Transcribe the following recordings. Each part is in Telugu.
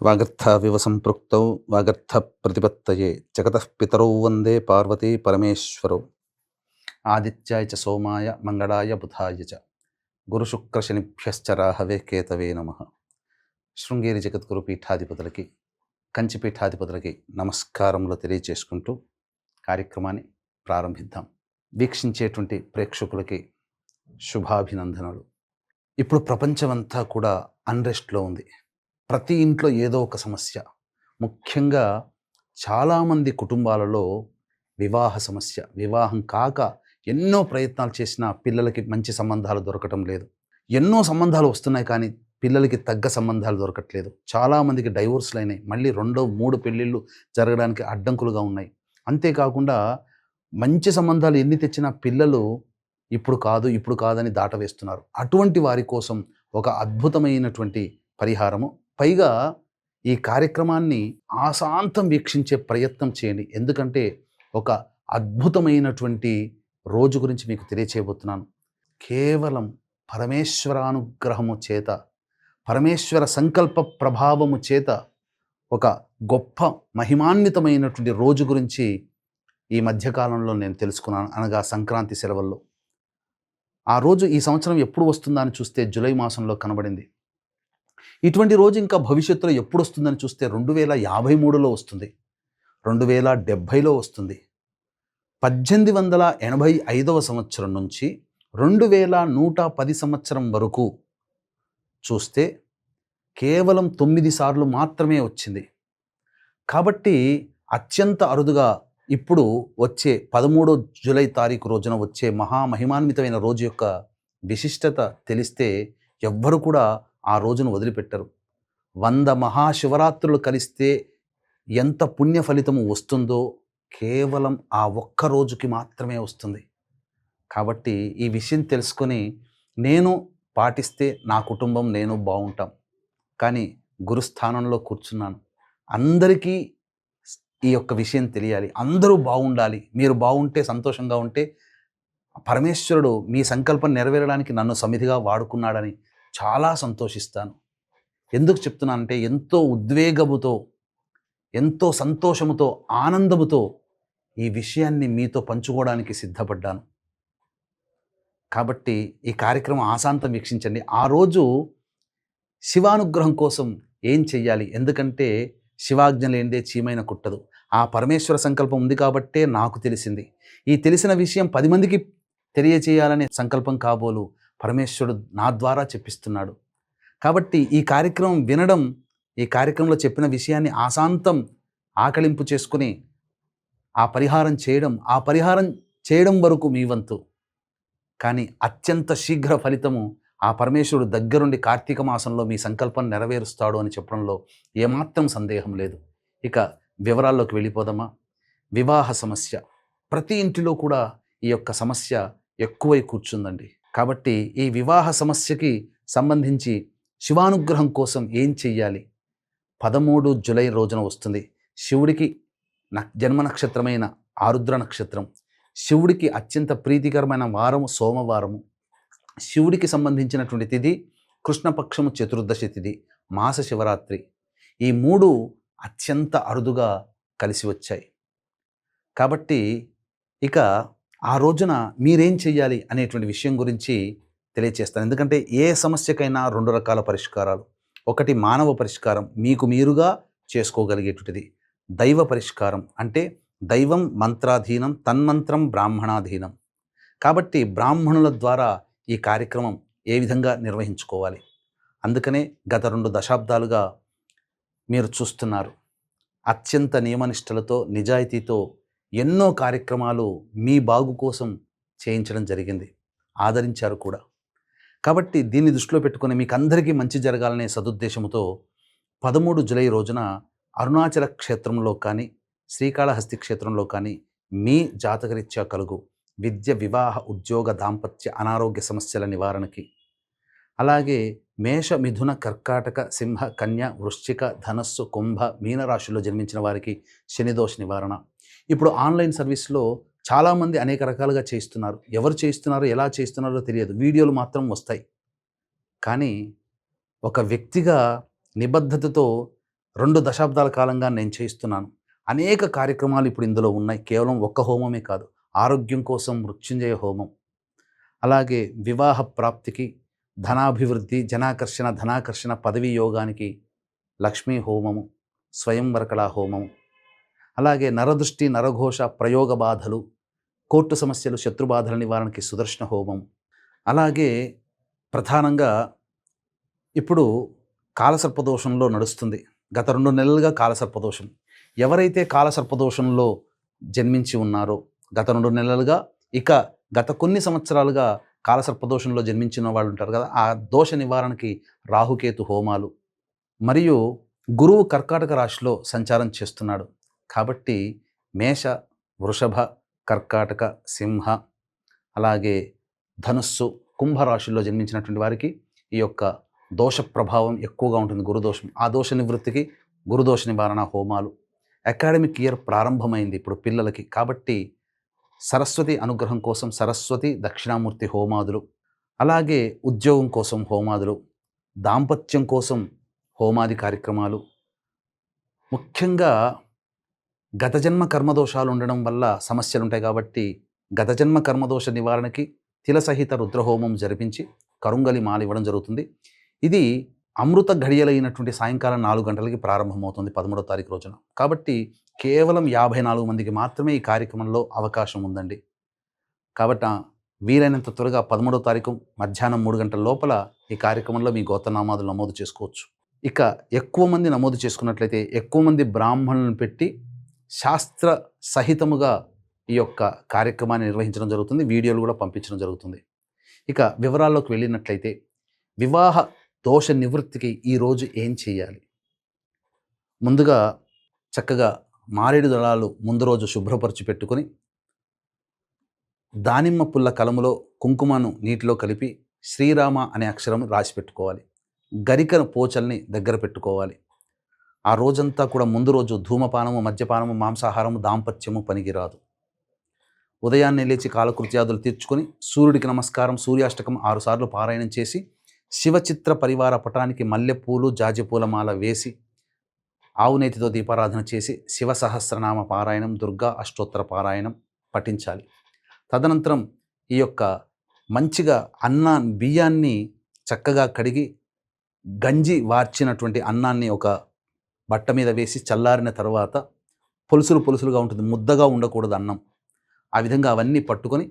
వాగర్థావివ సంపృక్తౌ వాగర్థ ప్రతిపత్తయే జగతః పితరౌ వందే పార్వతీ పరమేశ్వరౌ. ఆదిత్యాయ చ సోమాయ మంగళాయ బుధాయ చ గురుశుక్రశనిభ్యశ్చ రాహవే కేతవే నమః. శృంగేరి జగద్గురు పీఠాధిపతులకి, కంచి పీఠాధిపతులకి నమస్కారములు తెలియచేసుకుంటూ కార్యక్రమాన్ని ప్రారంభిద్దాం. వీక్షించేటువంటి ప్రేక్షకులకి శుభాభినందనలు. ఇప్పుడు ప్రపంచమంతా కూడా అన్రెస్ట్లో ఉంది. ప్రతి ఇంట్లో ఏదో ఒక సమస్య. ముఖ్యంగా చాలామంది కుటుంబాలలో వివాహ సమస్య. వివాహం కాక ఎన్నో ప్రయత్నాలు చేసినా పిల్లలకి మంచి సంబంధాలు దొరకటం లేదు. ఎన్నో సంబంధాలు వస్తున్నాయి కానీ పిల్లలకి తగ్గ సంబంధాలు దొరకట్లేదు. చాలామందికి డైవోర్స్లు అయినాయి. మళ్ళీ 2, 3 పెళ్ళిళ్ళు జరగడానికి అడ్డంకులుగా ఉన్నాయి. అంతేకాకుండా మంచి సంబంధాలు ఎన్ని తెచ్చినా పిల్లలు ఇప్పుడు కాదని దాటవేస్తున్నారు. అటువంటి వారి కోసం ఒక అద్భుతమైనటువంటి పరిహారము. పైగా ఈ కార్యక్రమాన్ని ఆశాంతం వీక్షించే ప్రయత్నం చేయండి. ఎందుకంటే ఒక అద్భుతమైనటువంటి రోజు గురించి మీకు తెలియచేయబోతున్నాను. కేవలం పరమేశ్వరానుగ్రహము చేత, పరమేశ్వర సంకల్ప ప్రభావము చేత ఒక గొప్ప మహిమాన్వితమైనటువంటి రోజు గురించి ఈ మధ్యకాలంలో నేను తెలుసుకున్నాను. అనగా సంక్రాంతి సెలవుల్లో. ఆ రోజు ఈ సంవత్సరం ఎప్పుడు వస్తుందా అని చూస్తే జూలై మాసంలో కనబడింది. ఇటువంటి రోజు ఇంకా భవిష్యత్తులో ఎప్పుడు వస్తుందని చూస్తే 2053లో వస్తుంది, 2070లో వస్తుంది. 1885వ సంవత్సరం నుంచి 2110 సంవత్సరం వరకు చూస్తే కేవలం 9 సార్లు మాత్రమే వచ్చింది. కాబట్టి అత్యంత అరుదుగా ఇప్పుడు వచ్చే 13 జూలై తారీఖు రోజున వచ్చే మహామహిమాన్వితమైన రోజు యొక్క విశిష్టత తెలిస్తే ఎవ్వరు కూడా ఆ రోజును వదిలిపెట్టరు. 100 మహాశివరాత్రులు కలిస్తే ఎంత పుణ్య ఫలితము వస్తుందో కేవలం ఆ ఒక్క రోజుకి మాత్రమే వస్తుంది. కాబట్టి ఈ విషయం తెలుసుకొని నేను పాటిస్తే నా కుటుంబం నేను బాగుంటాం. కానీ గురుస్థానంలో కూర్చున్నాను. అందరికీ ఈ యొక్క విషయం తెలియాలి. అందరూ బాగుండాలి. మీరు బాగుంటే, సంతోషంగా ఉంటే పరమేశ్వరుడు మీ సంకల్పం నెరవేరడానికి నన్ను సమిధిగా వాడుకున్నాడని చాలా సంతోషిస్తాను. ఎందుకు చెప్తున్నానంటే ఎంతో ఉద్వేగముతో, ఎంతో సంతోషముతో, ఆనందముతో ఈ విషయాన్ని మీతో పంచుకోవడానికి సిద్ధపడ్డాను. కాబట్టి ఈ కార్యక్రమం ఆశాంతం వీక్షించండి. ఆ రోజు శివానుగ్రహం కోసం ఏం చెయ్యాలి? ఎందుకంటే శివాజ్ఞ లేనిదే చీమైన కుట్టదు. ఆ పరమేశ్వర సంకల్పం ఉంది కాబట్టే నాకు తెలిసింది. ఈ తెలిసిన విషయం 10 మందికి తెలియచేయాలనే సంకల్పం కాబోలు పరమేశ్వరుడు నా ద్వారా చెప్పిస్తున్నాడు. కాబట్టి ఈ కార్యక్రమం వినడం, ఈ కార్యక్రమంలో చెప్పిన విషయాన్ని ఆశాంతం ఆకలింపు చేసుకుని ఆ పరిహారం చేయడం వరకు మీ వంతు. కానీ అత్యంత శీఘ్ర ఫలితము ఆ పరమేశ్వరుడు దగ్గరుండి కార్తీక మాసంలో మీ సంకల్పం నెరవేరుస్తాడు అని చెప్పడంలో ఏమాత్రం సందేహం లేదు. ఇక వివరాల్లోకి వెళ్ళిపోదామా? వివాహ సమస్య. ప్రతి ఇంటిలో కూడా ఈ యొక్క సమస్య ఎక్కువై కూర్చుందండి. కాబట్టి ఈ వివాహ సమస్యకి సంబంధించి శివానుగ్రహం కోసం ఏం చెయ్యాలి? 13 జూలై రోజున వస్తుంది. శివుడికి జన్మ నక్షత్రమైన ఆరుద్ర నక్షత్రం. శివుడికి అత్యంత ప్రీతికరమైన వారము సోమవారము. శివుడికి సంబంధించినటువంటి తిథి కృష్ణపక్షము చతుర్దశి తిథి, మాస శివరాత్రి. ఈ 3 అత్యంత అరుదుగా కలిసి వచ్చాయి. కాబట్టి ఇక ఆ రోజున మీరేం చెయ్యాలి అనేటువంటి విషయం గురించి తెలియచేస్తాను. ఎందుకంటే ఏ సమస్యకైనా 2 రకాల పరిష్కారాలు. ఒకటి మానవ పరిష్కారం, మీకు మీరుగా చేసుకోగలిగేటువంటిది. దైవ పరిష్కారం అంటే దైవం మంత్రాధీనం, తన్మంత్రం బ్రాహ్మణాధీనం. కాబట్టి బ్రాహ్మణుల ద్వారా ఈ కార్యక్రమం ఏ విధంగా నిర్వహించుకోవాలి? అందుకనే గత 2 దశాబ్దాలుగా మీరు చూస్తున్నారు. అత్యంత నియమనిష్టలతో, నిజాయితీతో ఎన్నో కార్యక్రమాలు మీ బాగు కోసం చేయించడం జరిగింది. ఆదరించారు కూడా. కాబట్టి దీన్ని దృష్టిలో పెట్టుకుని మీకు అందరికీ మంచి జరగాలనే సదుద్దేశంతో 13 జూలై రోజున అరుణాచల క్షేత్రంలో కానీ, శ్రీకాళహస్తి క్షేత్రంలో కానీ మీ జాతకరీత్యా కలుగు విద్య, వివాహ, ఉద్యోగ, దాంపత్య, అనారోగ్య సమస్యల నివారణకి, అలాగే మేష, మిథున, కర్కాటక, సింహ, కన్య, వృశ్చిక, ధనస్సు, కుంభ, మీనరాశుల్లో జన్మించిన వారికి శనిదోష నివారణ. ఇప్పుడు ఆన్లైన్ సర్వీస్లో చాలామంది అనేక రకాలుగా చేయిస్తున్నారు. ఎవరు చేయిస్తున్నారో, ఎలా చేస్తున్నారో తెలియదు. వీడియోలు మాత్రం వస్తాయి. కానీ ఒక వ్యక్తిగా నిబద్ధతతో 2 దశాబ్దాల కాలంగా నేను చేయిస్తున్నాను. అనేక కార్యక్రమాలు ఇప్పుడు ఇందులో ఉన్నాయి. కేవలం ఒక్క హోమమే కాదు. ఆరోగ్యం కోసం మృత్యుంజయ హోమం, అలాగే వివాహ ప్రాప్తికి, ధనాభివృద్ధి, జనాకర్షణ, ధనాకర్షణ, పదవీ యోగానికి లక్ష్మీ హోమము, స్వయంవరకళా హోమము, అలాగే నరదృష్టి, నరఘోష, ప్రయోగ బాధలు, కోర్టు సమస్యలు, శత్రుబాధల నివారణకి సుదర్శన హోమం. అలాగే ప్రధానంగా ఇప్పుడు కాలసర్పదోషంలో నడుస్తుంది. గత 2 నెలలుగా కాలసర్పదోషం. ఎవరైతే కాలసర్పదోషంలో జన్మించి ఉన్నారో గత 2 నెలలుగా, ఇక గత కొన్ని సంవత్సరాలుగా కాలసర్పదోషంలో జన్మించిన వాళ్ళు ఉంటారు కదా, ఆ దోష నివారణకి రాహుకేతు హోమాలు, మరియు గురువు కర్కాటక రాశిలో సంచారం చేస్తున్నాడు. కాబట్టి మేష, వృషభ, కర్కాటక, సింహ, అలాగే ధనుస్సు, కుంభరాశుల్లో జన్మించినటువంటి వారికి ఈ యొక్క దోష ప్రభావం ఎక్కువగా ఉంటుంది, గురుదోషం. ఆ దోష నివృత్తికి గురుదోష నివారణ హోమాలు. అకాడమిక్ ఇయర్ ప్రారంభమైంది ఇప్పుడు పిల్లలకి. కాబట్టి సరస్వతి అనుగ్రహం కోసం సరస్వతి దక్షిణామూర్తి హోమాదులు, అలాగే ఉద్యోగం కోసం హోమాదులు, దాంపత్యం కోసం హోమాది కార్యక్రమాలు. ముఖ్యంగా గత జన్మ కర్మదోషాలు ఉండడం వల్ల సమస్యలు ఉంటాయి కాబట్టి గత జన్మ కర్మదోష నివారణకి తిలసహిత రుద్రహోమం జరిపించి కరుంగలి మాల ఇవ్వడం జరుగుతుంది. ఇది అమృత ఘడియలైనటువంటి సాయంకాలం 4 గంటలకి ప్రారంభమవుతుంది 13వ తారీఖు రోజున. కాబట్టి కేవలం 54 మందికి మాత్రమే ఈ కార్యక్రమంలో అవకాశం ఉందండి. కాబట్టి వీలైనంత త్వరగా 13వ తారీఖు మధ్యాహ్నం 3 గంటల లోపల ఈ కార్యక్రమంలో మీ గోత్రనామాదులు నమోదు చేసుకోవచ్చు. ఇక ఎక్కువ మంది నమోదు చేసుకున్నట్లయితే ఎక్కువ మంది బ్రాహ్మణులను పెట్టి శాస్త్ర సహితముగా ఈ యొక్క కార్యక్రమాన్ని నిర్వహించడం జరుగుతుంది. వీడియోలు కూడా పంపించడం జరుగుతుంది. ఇక వివరాల్లోకి వెళ్ళినట్లయితే వివాహ దోష నివృత్తికి ఈరోజు ఏం చేయాలి? ముందుగా చక్కగా మారేడు దళాలు ముందు రోజు శుభ్రపరచి పెట్టుకొని దానిమ్మ పుల్ల కలములో కుంకుమను నీటిలో కలిపి శ్రీరామ అనే అక్షరం రాసి పెట్టుకోవాలి. గరిక పోచల్ని దగ్గర పెట్టుకోవాలి. ఆ రోజంతా కూడా ముందు రోజు ధూమపానము, మద్యపానము, మాంసాహారము, దాంపత్యము పనికిరాదు. ఉదయాన్నే లేచి కాలకృత్యాదులు తీర్చుకొని సూర్యుడికి నమస్కారం, సూర్యాష్టకం 6 సార్లు పారాయణం చేసి శివచిత్ర పరివార పటానికి మల్లెపూలు, జాజిపూలమాల వేసి ఆవునేతితో దీపారాధన చేసి శివ సహస్రనామ పారాయణం, దుర్గా అష్టోత్తర పారాయణం పఠించాలి. తదనంతరం ఈ యొక్క మంచిగా బియ్యాన్ని చక్కగా కడిగి గంజి వార్చినటువంటి అన్నాన్ని ఒక బట్ట మీద వేసి చల్లారిన తర్వాత పొలుసులుగా ఉంటుంది, ముద్దగా ఉండకూడదు అన్నం. ఆ విధంగా అవన్నీ పట్టుకొని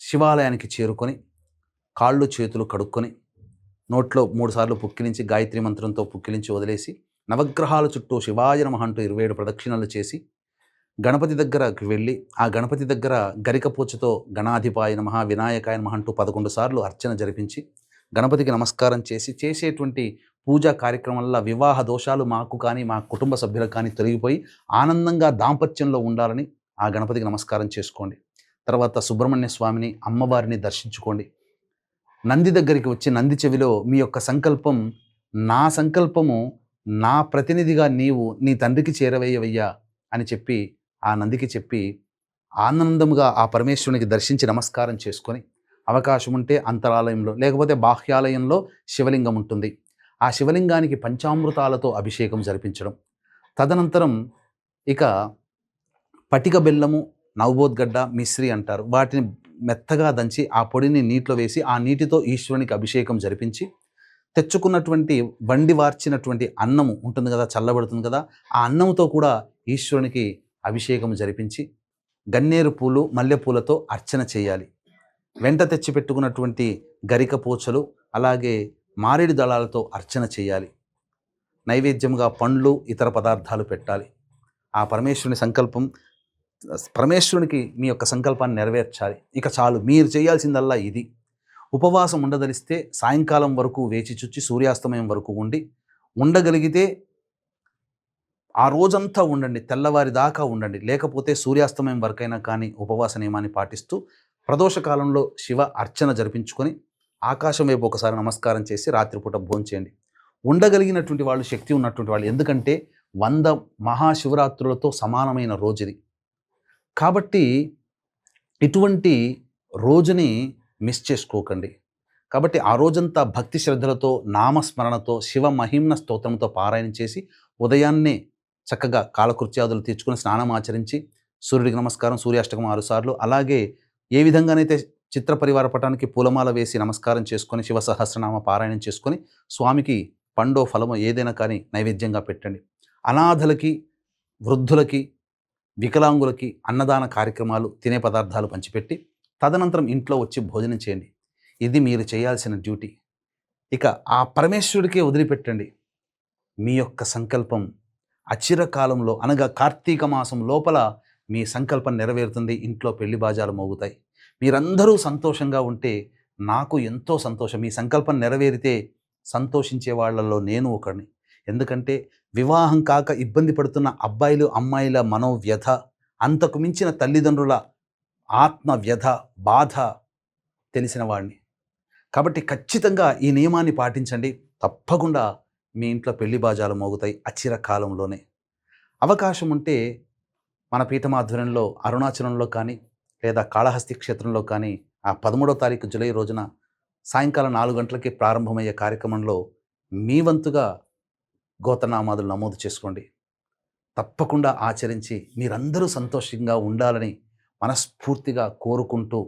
శివాలయానికి చేరుకొని కాళ్ళు చేతులు కడుక్కొని నోట్లో 3 సార్లు పుక్కిలించి గాయత్రి మంత్రంతో పుక్కిలించి వదిలేసి నవగ్రహాల చుట్టూ శివాయ నమః అంటూ 27 ప్రదక్షిణలు చేసి గణపతి దగ్గరకు వెళ్ళి ఆ గణపతి దగ్గర గరికపోచతో గణాధిపాయ నమః, వినాయకాయ నమః అంటూ 11 సార్లు అర్చన జరిపించి గణపతికి నమస్కారం చేసి చేసేటువంటి పూజా కార్యక్రమం వల్ల వివాహ దోషాలు మాకు కానీ మా కుటుంబ సభ్యులకు కానీ తొలగిపోయి ఆనందంగా దాంపత్యంలో ఉండాలని ఆ గణపతికి నమస్కారం చేసుకోండి. తర్వాత సుబ్రహ్మణ్య స్వామిని, అమ్మవారిని దర్శించుకోండి. నంది దగ్గరికి వచ్చి నంది చెవిలో మీ యొక్క సంకల్పం, నా సంకల్పము నా ప్రతినిధిగా నీవు నీ తండ్రికి చేరవేయవయ్యా అని చెప్పి ఆ నందికి చెప్పి ఆనందముగా ఆ పరమేశ్వరునికి దర్శించి నమస్కారం చేసుకొని అవకాశం ఉంటే అంతరాలయంలో లేకపోతే బాహ్యాలయంలో శివలింగం ఉంటుంది. ఆ శివలింగానికి పంచామృతాలతో అభిషేకం జరిపించడం. తదనంతరం ఇక పటిక బెల్లము, నవబోద్గడ్డ, మిశ్రి అంటారు, వాటిని మెత్తగా దంచి ఆ పొడిని నీటిలో వేసి ఆ నీటితో ఈశ్వరునికి అభిషేకం జరిపించి తెచ్చుకున్నటువంటి వండి వార్చినటువంటి అన్నము ఉంటుంది కదా, చల్లబడుతుంది కదా, ఆ అన్నంతో కూడా ఈశ్వరునికి అభిషేకం జరిపించి గన్నేరు పూలు, మల్లెపూలతో అర్చన చేయాలి. వెంట తెచ్చి పెట్టుకున్నటువంటి గరిక పోచలు అలాగే మారేడు దళాలతో అర్చన చేయాలి. నైవేద్యంగా పండ్లు, ఇతర పదార్థాలు పెట్టాలి. ఆ పరమేశ్వరుని సంకల్పం, పరమేశ్వరునికి మీ యొక్క సంకల్పాన్ని నెరవేర్చాలి. ఇక చాలు, మీరు చేయాల్సిందల్లా ఇది. ఉపవాసం ఉండదలిస్తే సాయంకాలం వరకు వేచి చూచి సూర్యాస్తమయం వరకు ఉండగలిగితే ఆ రోజంతా ఉండండి, తెల్లవారి దాకా ఉండండి. లేకపోతే సూర్యాస్తమయం వరకైనా కానీ ఉపవాస నియమాన్ని పాటిస్తూ ప్రదోషకాలంలో శివ అర్చన జరిపించుకొని ఆకాశం వైపు ఒకసారి నమస్కారం చేసి రాత్రిపూట భోంచేయండి. ఉండగలిగినటువంటి వాళ్ళు, శక్తి ఉన్నటువంటి వాళ్ళు, ఎందుకంటే 100 మహాశివరాత్రులతో సమానమైన రోజుది. కాబట్టి ఇటువంటి రోజుని మిస్ చేసుకోకండి. కాబట్టి ఆ రోజంతా భక్తి శ్రద్ధలతో, నామస్మరణతో, శివ మహిమ్న స్తోత్రంతో పారాయణం చేసి, ఉదయాన్నే చక్కగా కాలకృత్యాదులు తీర్చుకొని స్నానం ఆచరించి, సూర్యుడికి నమస్కారం, సూర్యాష్టకం 6 సార్లు, అలాగే ఏ విధంగానైతే చిత్ర పరివార పటానికి పూలమాల వేసి నమస్కారం చేసుకొని, శివ సహస్రనామ పారాయణం చేసుకొని, స్వామికి పండో, ఫలమో ఏదైనా కానీ నైవేద్యంగా పెట్టండి. అనాథలకి, వృద్ధులకి, వికలాంగులకి అన్నదాన కార్యక్రమాలు, తినే పదార్థాలు పంచిపెట్టి, తదనంతరం ఇంట్లో వచ్చి భోజనం చేయండి. ఇది మీరు చేయాల్సిన డ్యూటీ. ఇక ఆ పరమేశ్వరుడికే వదిలిపెట్టండి. మీ యొక్క సంకల్పం అచిరకాలంలో అనగా కార్తీక మాసం లోపల మీ సంకల్పం నెరవేరుతుంది. ఇంట్లో పెళ్లి బాజాలు మోగుతాయి. మీరందరూ సంతోషంగా ఉంటే నాకు ఎంతో సంతోషం. మీ సంకల్పం నెరవేరితే సంతోషించే వాళ్ళలో నేను ఒకడిని. ఎందుకంటే వివాహం కాక ఇబ్బంది పడుతున్న అబ్బాయిలు, అమ్మాయిల మనోవ్యధ, అంతకు మించిన తల్లిదండ్రుల ఆత్మ వ్యధ, బాధ తెలిసిన వాడిని. కాబట్టి ఖచ్చితంగా ఈ నియమాన్ని పాటించండి. తప్పకుండా మీ ఇంట్లో పెళ్లి బాజాలు మోగుతాయి అచిరకాలంలోనే. అవకాశం ఉంటే మన పీఠమాధ్వర్యంలో అరుణాచలంలో కానీ, లేదా కాళహస్తి క్షేత్రంలో కానీ ఆ 13వ తారీఖు జూలై రోజున సాయంకాలం 4 గంటలకి ప్రారంభమయ్యే కార్యక్రమంలో మీ వంతుగా గోత్రనామాదులు నమోదు చేసుకోండి. తప్పకుండా ఆచరించి మీరందరూ సంతోషంగా ఉండాలని మనస్ఫూర్తిగా కోరుకుంటూ